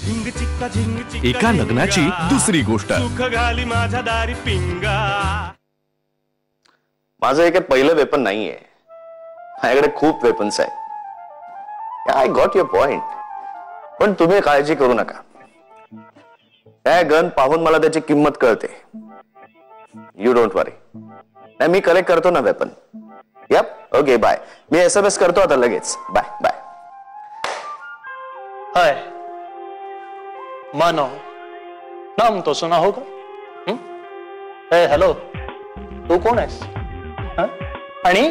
एका लग्नाची दुसरी गोष्ट. माझं एक पहिलं वेपन नाहीये, माझ्याकडे खूप वेपन्स आहेत. आय गॉट युअर पॉइंट, पण तुम्ही काळजी करू नका. त्या गन पाहून मला त्याची किंमत कळते. You don't worry. मी कलेक्ट करतो ना वेपन. Yup, okay bye. मी SMS करतो आता लगेच. Bye bye. हाय मानो, नाम तो सुना होगा. हेलो, तू कोण आहेस? आणि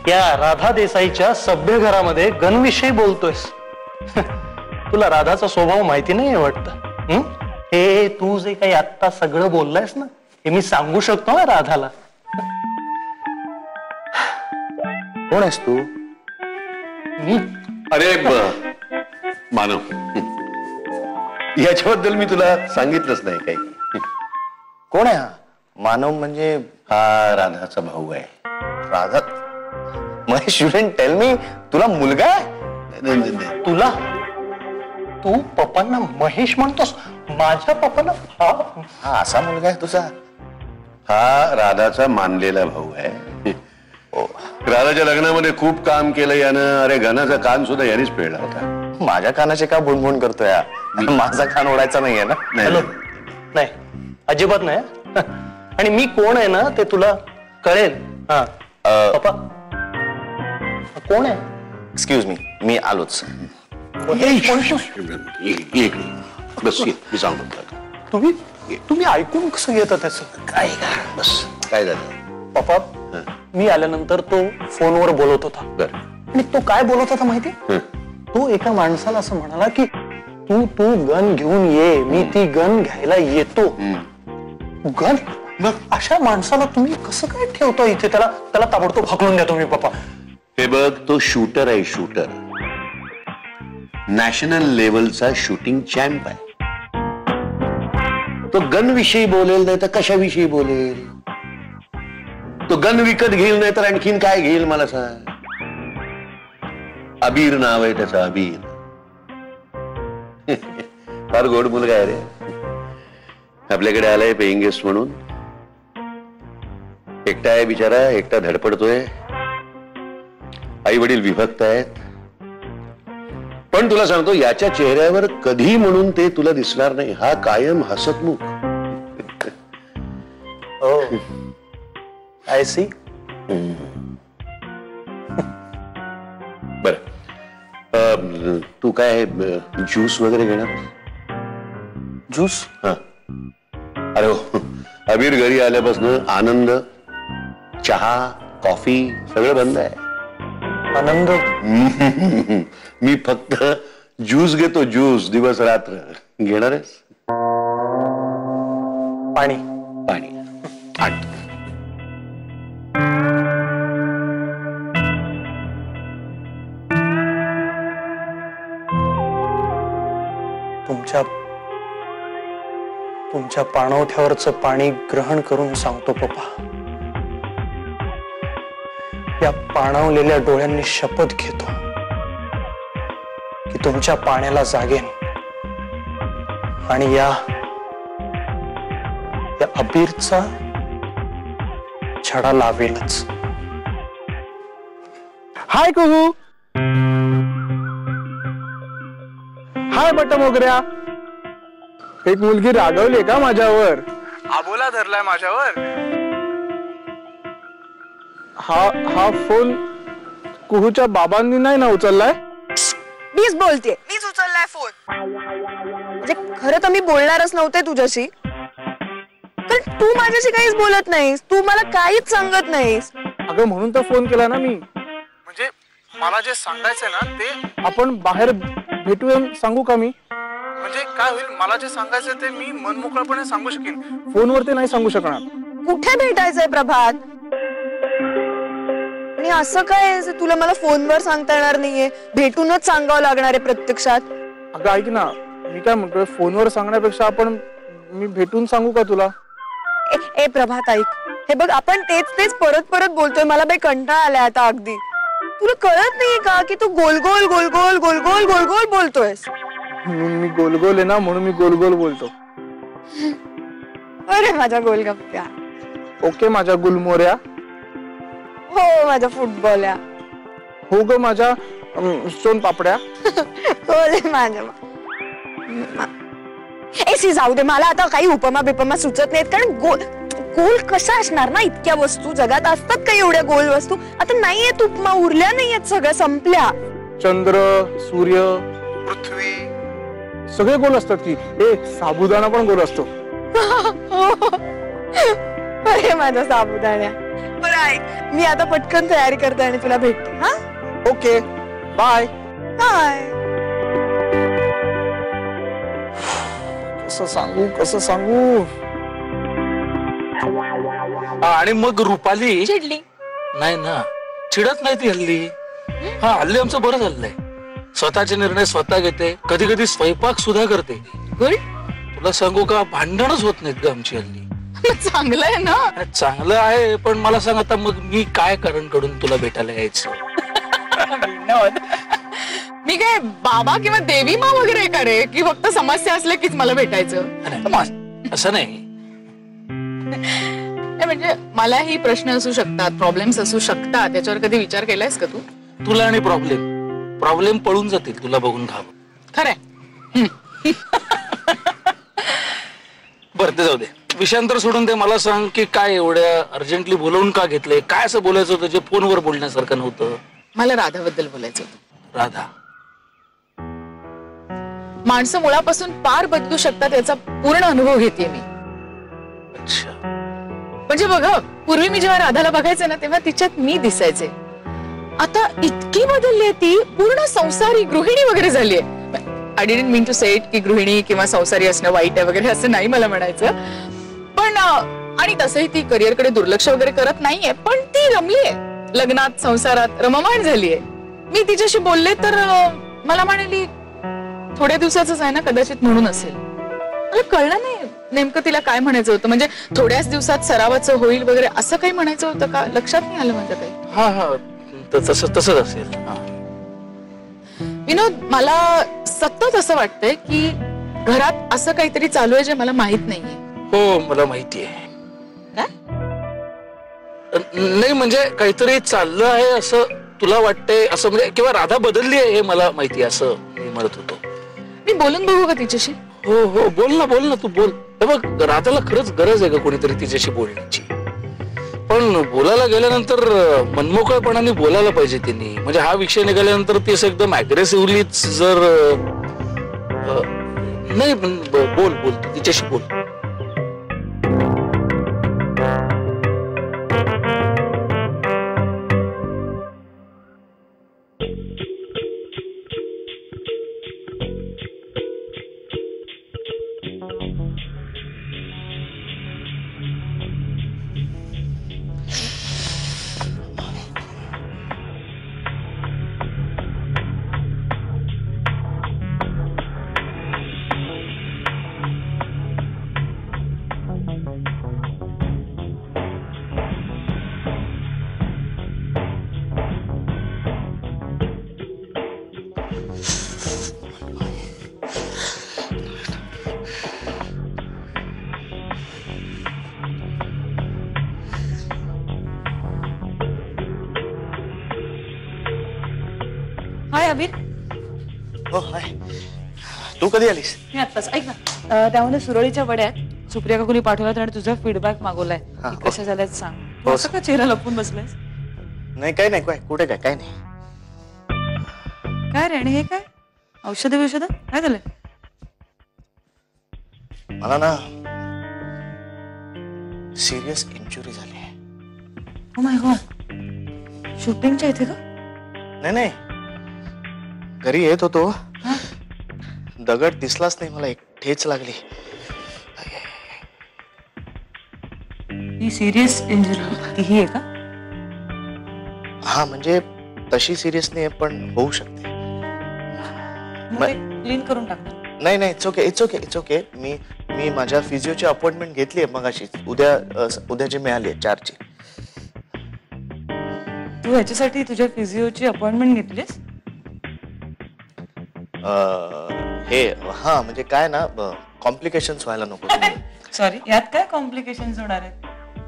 या राधा देसाईच्या सभ्य घरामध्ये गनविषयी बोलतोयस. तुला राधाचा स्वभाव माहिती नाही वाटतं? हे तू जे काही आत्ता सगळं बोललायस ना, हे मी सांगू शकतो ना राधाला. कोण आहेस तू? मी. अरे मानव, याच्याबद्दल मी तुला सांगितलंच नाही काही. कोण आहे हा मानव? म्हणजे हा राधाचा भाऊ आहे. Radha? Mahesh, you didn't tell me. तुला मुलगा आहे? तुला? तू पप्पांना महेश म्हणतोस? माझ्या पप्पांना? हा असा मुलगा आहे तुझा? हा राधाचा मानलेला भाऊ आहे. राधाच्या लग्नामध्ये खूप काम केलं यानं. अरे गणाचा कान सुद्धा यानेच पिळला होता. माझ्या कानाचे का भुणभुण करतोय? माझा कान ओढायचा नाहीये ना? नाही, अजिबात नाही. आणि मी कोण आहे ना ते तुला कळेल. हा पप्पा कोण आहे? एक्सक्यूज मी आलोच. बस मी सांगतो. तुम्ही ऐकून कसं घेता त्याचं? काय बस काय झालं? पप्पा, मी आल्यानंतर तो फोनवर बोलत होता. आणि तो काय बोलत होता माहिती? तो एका माणसाला असं म्हणाला की तू गन घेऊन ये, मी ती गन घ्यायला येतो. गन? अशा माणसाला तुम्ही कसं काय ठेवता इथे? त्याला ताबडतोब हकलून द्या तुम्ही पप्पा. हे बघ, तो शूटर आहे. शूटर, नॅशनल लेवलचा शूटिंग चॅम्प आहे. तो गन विषयी बोलेल नाही तर कशाविषयी बोलेल? तो गन विकत घेईल नाही तर आणखीन काय घेईल मला सांग? अबीर नाव आहे त्याचं, अबीर. फार गोड मुलगा आहे रे. आपल्याकडे आलाय पेइंग गेस्ट म्हणून. एकटा आहे बिचारा, एकटा धडपडतोय. आई वडील विभक्त आहेत. पण तुला सांगतो, याच्या चेहऱ्यावर कधी म्हणून ते तुला दिसणार नाही. हा कायम हसतमुख. I C. बर, तू काय ज्यूस वगैरे घेणार? ज्यूस? हा. अरे हो, अबीर घरी आल्यापासून आनंद, चहा, कॉफी सगळं बंद आहे. आनंद? मी फक्त ज्यूस घेतो. ज्यूस दिवस रात्र. घेणार आहेस? पाणी. पाणी आण. तुमच्या पाणवठ्यावरचं पाणी ग्रहण करून सांगतो पप्पा. या पाणावलेल्या डोळ्यांनी शपथ घेतो की तुमच्या पाण्याला जागेन आणि या अबीरचा छडा लावेलच. हाय कुहू. हाय बट मोगऱ्या. एक मुलगी रागवली का माझ्यावर? आबोला धरलाय माझ्यावर. हा फोन कुहूच्या बाबांनी नाही ना उचललाय? मीच बोलतेय, मीच उचललाय फोन. म्हणजे खरं तर मी बोलणारच नव्हते तुझ्याशी, पण तू माझ्याशी काहीच बोलत नाहीस, तू मला काहीच सांगत नाहीस. अगं म्हणून तर फोन केला ना मी. म्हणजे मला जे सांगायचंय ना ते आपण बाहेर भेटून सांगू का मी? म्हणजे काय होईल, मला जे सांगायचंय ते मी मनमोकळपणे सांगू शकेन, फोनवर ते नाही सांगू शकणार. कुठे भेटायचंय प्रभात? आणि असं काय तुला मला फोनवर सांगता येणार नाहीये, भेटूनच सांगावं लागणार आहे प्रत्यक्षात? अगं ऐक ना, मी काय म्हणतोय, फोनवर सांगण्यापेक्षा आपण मी भेटून सांगू का तुला? ए प्रभात ऐक, हे बघ आपण तेच परत परत बोलतोय, मला बाई कंटाळा आलाय आता अगदी. तुला कळत नाहीये का की तू गोल गोल गोल गोल गोल गोल गोल गोल बोलतोयस? म्हणून मी गोल गोल आहे ना, म्हणून मी गोल गोल बोलतो. अरे माझ्या गोलगप्प्या. ओके माझ्या गुलमोऱ्या. हो माझ्या फुटबॉल्या. हो ग माझ्या सोन पापड्या. हो माझ्या. एसी जाऊ दे, मला आता काही उपमा बिपमा सुचत नाहीत. कारण गोल गोल कसा असणार ना, इतक्या वस्तू जगात असतात का एवढ्या गोल वस्तू? आता नाहीयेत उपमा, उरल्या नाहीयेत, सगळ्या संपल्या. चंद्र, सूर्य, पृथ्वी सगळे गोल असतात की. साबुदाणा पण गोल असतो. अरे माझ्या साबुदाण्या. बरं ऐक, मी आता पटकन तयारी करते आणि तुला भेटते. हा ओके बाय. बाय. कसं सांगू. आणि मग रुपाली चिडली नाही ना, चिडत नाही ती हल्ली. हल्ली आमचं बरं चाललंय. स्वतःचे निर्णय स्वतः घेते, कधी कधी स्वयंपाक सुद्धा करते. तुला सांगू का, भांडणच होत नाहीत ग आमची हल्ली. चांगलं आहे ना. चांगलं आहे, पण मला सांग आता मग मी काय करून तुला भेटायला यायचं? मी काय बाबा किंवा देवी मा वगैरे का रे, की फक्त समस्या असल्या कीच मला भेटायचं? असं नाही. म्हणजे मलाही प्रश्न असू शकतात, प्रॉब्लेम्स असू शकतात, त्याच्यावर कधी विचार केलायस का तू? तुला आणि प्रॉब्लेम पळून जातील तुला बघून घाव. खरंय. बरं ते जाऊ दे, विषयांतर सोडून ते मला सांग की काय एवढ्या अर्जंटली बोलवून का घेतलंय? काय असं बोलायचं होतं जे फोनवर बोलण्यासारखं नव्हतं? मला राधाबद्दल बोलायचं होतं. राधा. माणसं मुळापासून पार बदलू शकतात याचा पूर्ण अनुभव घेते मी. अच्छा. म्हणजे बघा, पूर्वी मी जेव्हा राधाला बघायचे ना, तेव्हा तिच्यात मी दिसायचे. आता इतकी बदलली ती, पूर्ण संसारी गृहिणी वगैरे झालीये. I didn't mean to say it की गृहिणी किंवा संसारी असणं वाईट आहे वगैरे, असं नाही मला म्हणायचं. पण आणि तसंही ती करिअरकडे दुर्लक्ष वगैरे करत नाहीये, पण ती रमलीये लग्नात, संसारात रममाण झालीये. मी तिच्याशी बोलले तर मला म्हणाली थोड्या दिवसाच आहे ना, कदाचित म्हणून असेल. मला कळलं नाही नेमकं तिला काय म्हणायचं होतं. म्हणजे थोड्याच दिवसात सरावाचं होईल वगैरे असं काही म्हणायचं होतं का? लक्षात नाही आलं माझ्या काही. हा तसंच असेल. विनोद, मला सतत असं वाटतंय की घरात असं काहीतरी चालू आहे जे मला माहित नाहीये. हो मला माहिती आहे. नाही म्हणजे काहीतरी चाललं आहे असं तुला वाटतंय, असं म्हणजे किंवा राधा बदलली आहे हे मला माहिती आहे असं मी म्हणत होतो. मी बोलून बघू का तिच्याशी? हो बोल ना तू बोल. बघ राधाला खरंच गरज आहे का कोणीतरी तिच्याशी बोलण्याची. पण बोलायला गेल्यानंतर मनमोकळपणाने बोलायला पाहिजे त्यांनी. म्हणजे हा विषय निघाल्यानंतर ती असं एकदम अग्रेसिव्हलीच जर नाही. बोल तिच्याशी बोल. हाय अबीर. हो हाय. तू कधी आलीस? मी आत्ताच. ऐक ना, त्यामध्ये सुरळीच्या वड्या आहेत, सुप्रिया काकूनी पाठवल्यात आणि तुझा फीडबॅक मागवलाय. कशा झाल्यात सांग. तू असं का चेहरा लपून बसलायस? नाही काय नाही, कुठे काय नाही. काय रे, आणि हे काय औषध काय झालंय? मला ना सिरियस इंजुरी झाली आहे. Oh my God. शूटिंगच्या इथे का? नाही घरी येत होतो, दगड दिसलाच नाही मला, एक ठेच लागली. ही सिरियस इंजुरी ही आहे का? हा म्हणजे तशी सिरियस नाही पण होऊ शकते. क्लीन करून टाक. नाही इट्स ओके. मी माझ्या फिजिओची अपॉइंटमेंट घेतली आहे मगाशी. उद्या जे मिळाली 4ची. तू ह्याच्यासाठी तुझ्या फिजिओची अपॉइंटमेंट घेतलीस? हे हा म्हणजे काय ना कॉम्प्लिकेशन्स व्हायला नको. सॉरी, यात काय कॉम्प्लिकेशन्स होणार आहेत?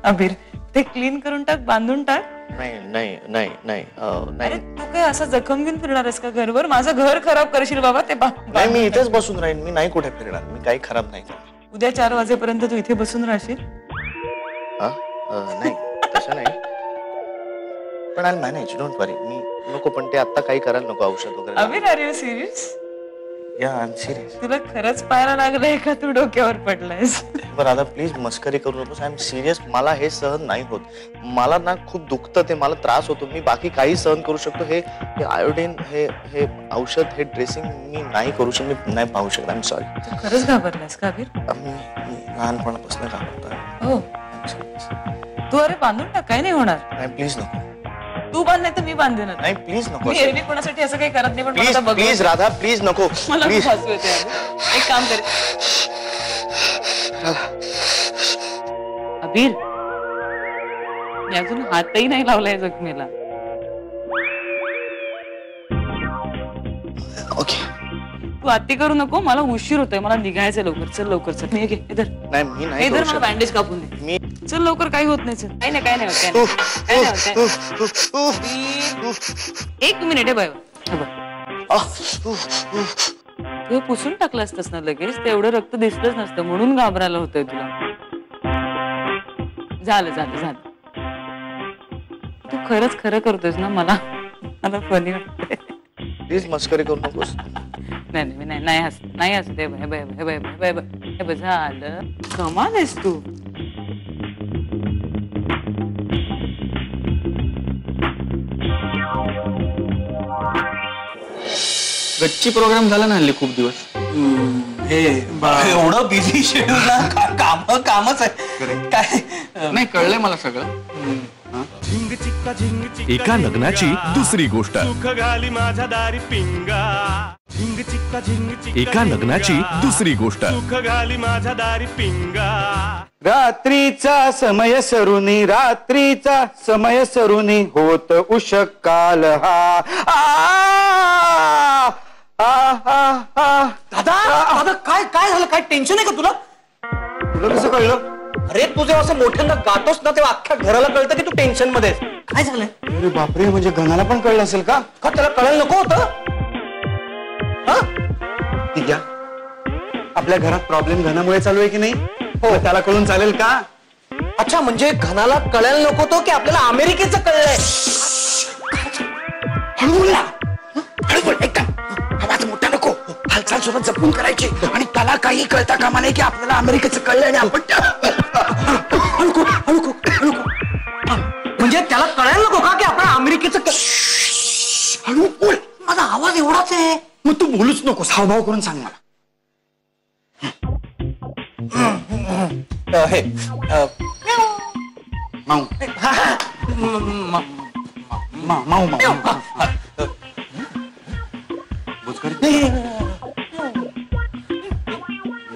अबीर, ते क्लीन करून टाक, बांधून टाक. नाही नाही नाही नाही अरे नाही तू काय असा जखम घेऊन फिरणार आहेस का घरभर? माझं घर खराब करशील बाबा ते. नाही, मी इथेच बसून राहीन. मी नाही कुठे फिरणार. मी काही खराब नाही करणार. उद्या 4 वाजेपर्यंत तू इथे बसून राहशील? नाही तसं नाही, पण आय मॅनेज, डोंट वरी. मी नको, पण ते आता काही करायला नको, औषध वगैरे. अबीर, आर यू सिरियस? या आय एम सिरियस. तुला खरंच पाहायला लागलंय का तू डोक्यावर पडलायस? बरं आता प्लीज मस्करी करू नकोस. I am serious. मला हे सहन नाही होत. मला ना खूप दुखतं ते, मला त्रास होतो. मी बाकी काही सहन करू शकतो, हे आयोडीन, हे औषध, हे ड्रेसिंग मी नाही करू शकत. मी नाही पाहू शकत. I am sorry. तू खरंच घाबरलास का अबीर? मी लहानपणापासून घाबरतो. हो, तू अरे बांधून टाक, काही नाही होणार. नाही प्लीज नको. तू बांध, नाही तर मी बांधेन. नाही प्लीज नको. मी एरवी कोणासाठी असं काही करत नाही, पण प्लीज प्लीज राधा, प्लीज नको. मला प्लीज. खूप हसू येते. एक काम कर अबीर, मी अजून हातही नाही लावलाय जखमेला. ओके. तू अति करू नको, मला उशीर होतोय, मला निघायचंय लवकर. चल लवकर चल. मी इधर नाही, मी नाही इधर करू मला शकत. बँडेज कापून दे. मी चल लवकर, काही होत नाही. चल, काही नाही काही नाही होत, काही नाही. एक मिनिट आहे बाय. तू पुसून टाकलं असतस ना लगेच, तेवढं रक्त दिसलंच नसतं, म्हणून घाबरायला होतंय तुला. झालं झालं झालं. तू खरंच खरं करतोयस ना? मला फनी वाटतंय. प्लीज मस्करी करू नकोस. नाही नाही नाही नाही हस नाही हस दे. Bye bye bye bye bye bye. झालं. कमाल आहेस तू. गच्ची प्रोग्राम झाला ना हल्ली खूप दिवस. हे एवढं बिझी शेड्यूल, कामच आहे काय. नाही, कळलंय मला सगळं. एका लग्नाची दुसरी गोष्ट. एका लग्नाची दुसरी गोष्ट. रात्रीचा समय सरुनी, रात्रीचा समय सरुनी, होत उषकाल हा. दादा काय काय झालं? काय टेन्शन आहे का तुला? तुला कसं कळलं? अरे तू जेव्हा असं मोठ्यांदा गातोस ना, तेव्हा अख्ख्या घराला कळतं की तू टेन्शन मध्ये आहेस. काय झालंय? अरे बापरे, म्हणजे गणाला पण कळलं असेल का? का त्याला कळायला नको होतं? ठीक आहे, आपल्या घरात प्रॉब्लेम घनामुळे चालू आहे की नाही? हो, त्याला कळून चालेल का? अच्छा, म्हणजे घनाला कळायला नको होतं की आपल्याला अमेरिकेचं कळलंय? आवाज मोठा नको, हालचाल सोबत जपून करायची, आणि त्याला काही कळता कामा नाही की आपल्याला अमेरिकेचं कळलंय आणि आपण म्हणजे त्याला कळायला नको का की आपल्याला अमेरिकेचं हळू बोल. माझा आवाज एवढाच आहे. मग तू बोलूच नको, हावभाव करून सांग मला. हे माऊ माऊ माऊ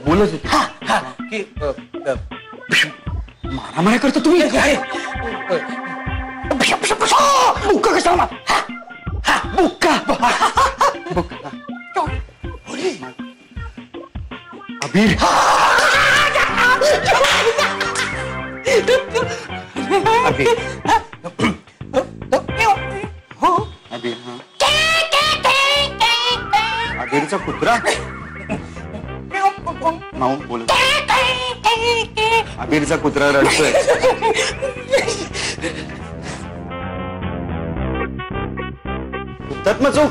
बोलच की मारामाऱ्या करता तुम्ही. बुक्का कशाला? बुक्का अबीर. अबीरचा कुत्रा माऊ बोल. अबीरचा कुत्रा रडतोय. उत्तत मचू.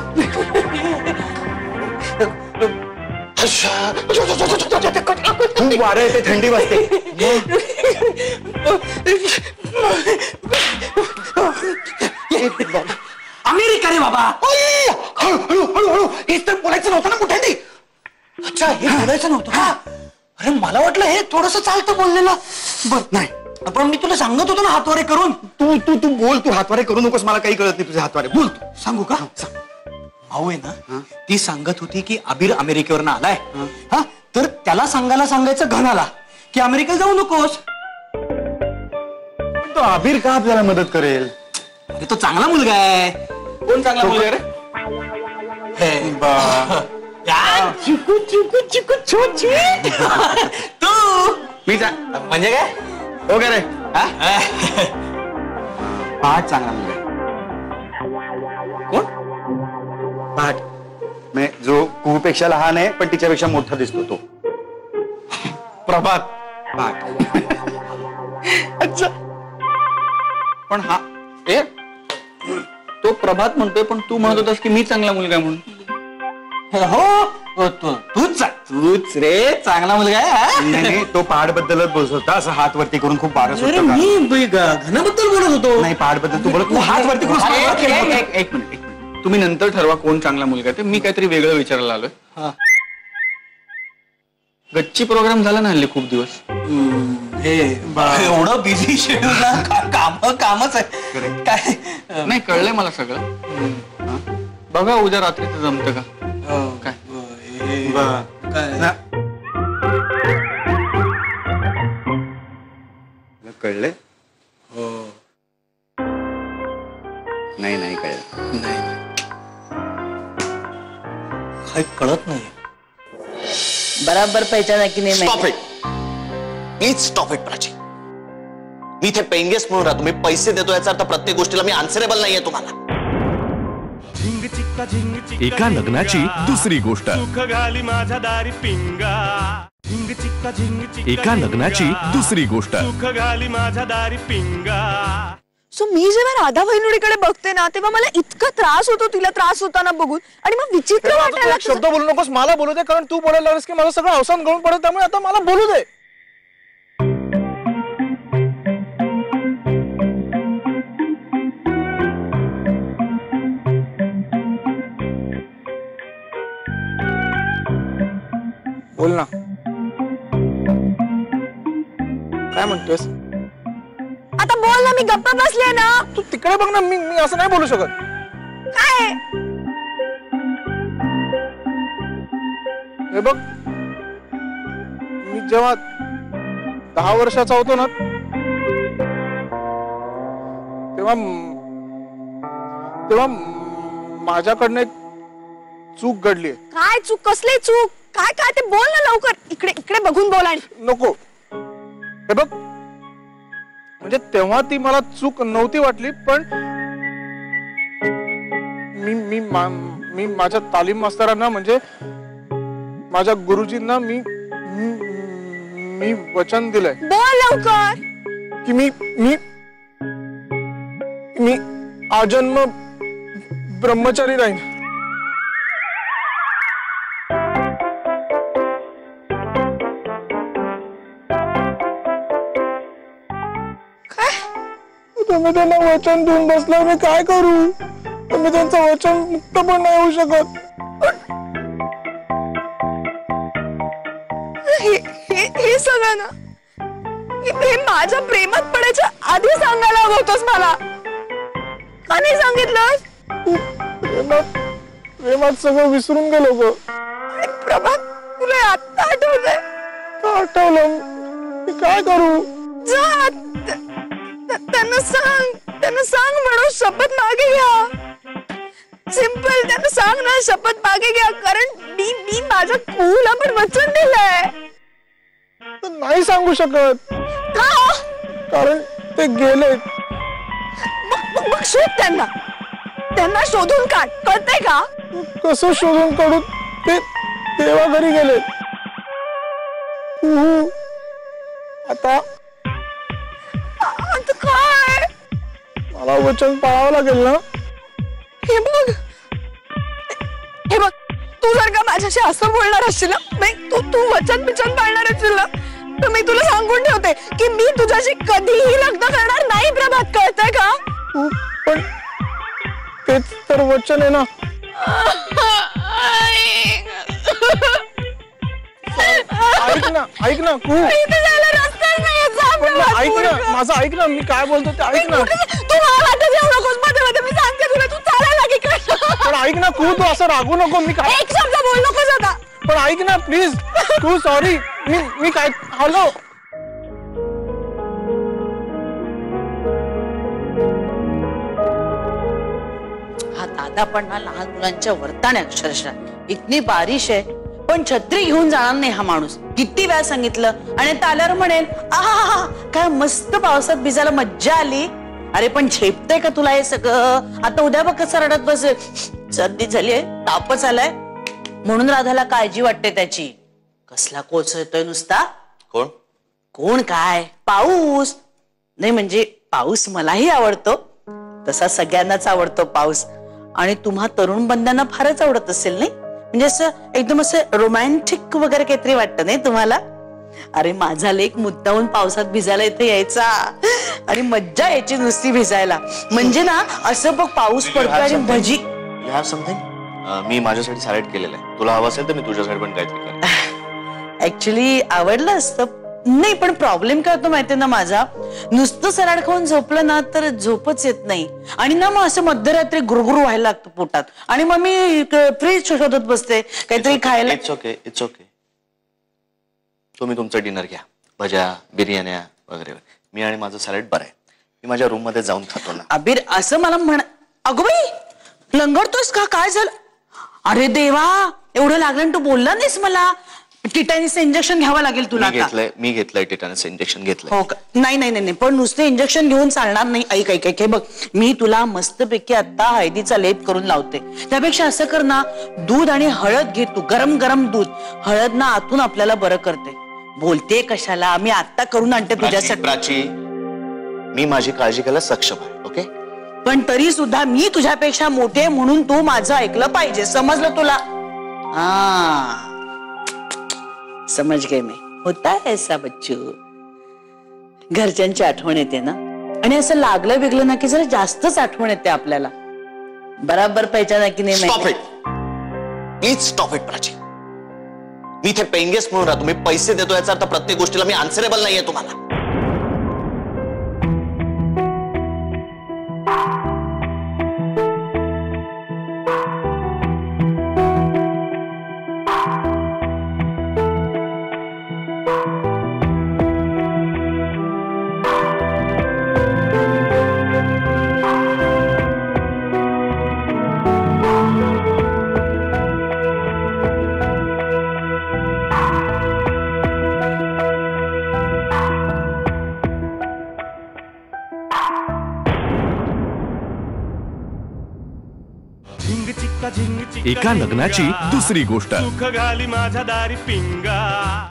खूप वारं येते, थंडी वाजते. अमेरिका रे बाबा. हळू हळू हळू, हेच तर बोलायचं नव्हतं ना कुठे. अच्छा, हे बोलायचं नव्हतं का? अरे मला वाटलं हे थोडस चालतं बोललेलं. बर नाही, पण मी तुला सांगत होतो ना हातवारे करून. तू तू तू बोल. तू हातवारे करू नकोस, मला काही कळत नाही तुझे हातवारे. बोल तू. सांगू का? भाऊ आहे ना, ती सांगत होती की अबीर अमेरिकेवरनं आलाय, हा, तर त्याला सांगायचं घनाला की अमेरिकेला जाऊ नकोस. तो अबीर का आपल्याला मदत करेल? अरे तो चांगला मुलगा आहे. कोण चांगला मुलगा रे? चिकू चिकू चिकू छोची तू मी म्हणजे काय हो का रे पहाट चांगला मुलगा कोण पहाट जो कुपेक्षा लहान आहे पण तिच्यापेक्षा मोठा दिसतो तो प्रभात पहाट अच्छा पण हा ए तो प्रभात म्हणतोय पण तू म्हणत होतास की मी चांगला मुलगा म्हणून हो तूच रे चांगला मुलगा आहे नाही तो पहाड बद्दलच बोलत होता असं हात वरती करून खूप बारस होता मी घनाबद्दल बोलत होतो नाही पहाड बद्दल तू बोलत हात वरती करून एक मिनिट तुम्ही नंतर ठरवा कोण चांगला मुलगा ते मी काहीतरी वेगळं विचारायला आलोय गच्ची प्रोग्राम झाला ना हल्ली खूप दिवस एवढं बिझी शेड्यूल कामच आहे काय नाही कळलंय मला सगळं बघा उद्या रात्रीचं जमतं का काय कळलंय हो नाही कळलं नाही काही कळत नाही बराबर पहचाना की नाही stop it please stop it Prachi मी इथे पेइंग गेस्ट म्हणून राहतो मी पैसे देतो याचा अर्थ प्रत्येक गोष्टीला मी आन्सरेबल नाहीये तुम्हाला एका लग्नाची दुसरी गोष्ट एका लग्नाची दुसरी गोष्ट सो मी जेव्हा राधा बहिणुडीकडे बघते ना तेव्हा मला इतका त्रास होतो तिला त्रास होताना बघून आणि मग विचित्र वाटायला शब्द बोलू नकोस मला बोलू दे कारण तू बोलायला लागलीस की मला सगळं अवसान गळून पडत त्यामुळे आता मला बोलू दे बोल ना काय म्हणतोस आता बोल ना मी गप्पा बसले ना तू तिकडे बघ ना मी असं नाही बोलू शकत काय हे बघ मी जेव्हा 10 वर्षाचा होतो ना तेव्हा माझ्याकडनं एक चूक घडली काय चूक कसली चूक काय काय ते बोल ना लवकर इकडे इकडे बघून बोल आणि नको हे बघ म्हणजे तेव्हा ती मला चूक नव्हती वाटली पण मी माझ्या तालीम मास्तरांना म्हणजे माझ्या गुरुजींना मी वचन दिलंय बोल लवकर की मी आजन्म ब्रह्मचारी राहीन तुम्ही त्यांना वचन देऊन बसला मी काय करू तुम्ही त्यांचं वचन मुक्त पण नाही होऊ शकत हे सगळं ना हे माझ्या प्रेमात पडायच्या आधी सांगायला हवं होतंस मला का नाही सांगितलं प्रेमात सगळं विसरून गेलो ग प्रभात तुला आत्ता आठवलंय का आठवलं मी काय करू जा त्यांना सांग म्हणून शपथ मागे घ्या सिंपल त्यांना सांग ना शपथ मागे घ्या कारण मी माझ्या कुला पण वचन दिलंय नाही सांगू शकत का कारण ते गेले मग शोध त्यांना शोधून काढ कळतंय का कसं शोधून काढू ते तेव्हा घरी गेले आता काय मला वचन पाळावं लागेल ना हे बघ तू जर का माझ्याशी असं बोलणार असशील ना तू वचन बिचन पाळणार असशील ना तर मी तुला सांगून ठेवते की मी तुझ्याशी कधीही लग्न करणार नाही प्रभात कळतंय का पण तेच तर वचन आहे ना ऐक ना तू ऐक ना माझं ऐक ना मी काय बोलतो ते ऐक ना तू वाटत येऊ नकोस मध्ये मी सांगते तुला तू चालायला लागे पण ऐक ना तू असं रागू नको मी काय एक शब्द बोल नकोस आता पण ऐक ना प्लीज तू सॉरी मी काय हॅलो हा दादा पण ना लहान मुलांच्या वर्ताने अक्षरशः इतनी बारिश आहे पण छत्री घेऊन जाणार नाही हा माणूस. किती वेळा सांगितलं आणि आता आल्यावर म्हणेल आहा काय मस्त पावसात भिजायला मज्जा आली. अरे पण झेपतंय का तुला हे सगळं? आता उद्या बघ कसं रडत बसेल. सर्दी झालीये, तापच आलाय. म्हणून राधाला काळजी वाटते त्याची. कसला कोसळतोय नुसता. कोण कोण काय? पाऊस. नाही म्हणजे पाऊस मलाही आवडतो, तसा सगळ्यांनाच आवडतो पाऊस. आणि तुम्हा तरुण बंधांना फारच आवडत असेल नाही? म्हणजे असं एकदम असं रोमॅन्टिक वगैरे काहीतरी वाटतं नाही तुम्हाला? अरे माझा लेक मुद्दाहून पावसात भिजायला इथे यायचा आणि मज्जा यायची नुसती भिजायला. म्हणजे ना असं बघ पाऊस पडतो आणि भजी. ह्या समथिंग मी माझ्यासाठी सॅलेड केलेलं आहे. तुला हवं असेल तर मी तुझ्यासाठी पण काहीतरी करेन. ऍक्च्युली आवडलं असतं. नाही पण प्रॉब्लेम काय होतो माहितीये ना माझा, नुसतं सलाड खाऊन झोपलं ना तर झोपच येत नाही. आणि ना मग असं मध्यरात्री गुरगुरू व्हायला लागतं पोटात. आणि मग मी फ्रीज शोधत बसते काहीतरी खायला. It's okay, it's okay. तुम्ही तुमचं डिनर घ्या, भज्या बिर्याण्या वगैरे. मी आणि माझं सॅलेड बरं आहे. मी माझ्या रूम मध्ये जाऊन खातो ना. अबीर असं मला म्हण. अगं बाई लंगडतोयस का? काय झालं? अरे देवा एवढं लागलं तू बोलला नाहीस मला. टिटॅनिस इंजेक्शन घ्यावं लागेल तुला. मी घेतलंय टिटॅनिस इंजेक्शन घेतलंय. हो का? नाही नाही नाही पण नुसतं इंजेक्शन घेऊन चालणार नाही. ऐक ऐक ऐक बघ, मी तुला मस्तपैकी आता हळदीचा लेप करून लावते. त्यापेक्षा असं कर ना, दूध आणि हळद घे तू. गरम गरम दूध. हळद ना आतून आपल्याला बरं करते. बोलते कशाला, मी आता करून आणते तुझ्यासाठी. प्राची, मी माझी काळजी घ्यायला सक्षम आहे. ओके पण तरी सुद्धा मी तुझ्यापेक्षा मोठे म्हणून तू माझं ऐकलं पाहिजे. समजलं तुला? समझ गए मैं. होता है ऐसा बच्चू. घरच्यांची आठवण येते ना, आणि असं लागलं बिगलं ना की जरा जास्तच आठवण येते आपल्याला. बराबर पहिचाना की नाही? Stop it please, stop it Prachi. मी इथे पेइंग गेस्ट म्हणून राहतो. मी पैसे देतो याचा अर्थ प्रत्येक गोष्टीला मी आन्सरेबल नाहीये तुम्हाला. एका लग्नाची दुसरी गोष्ट. सुख घाली माझ्या दारी पिंगा.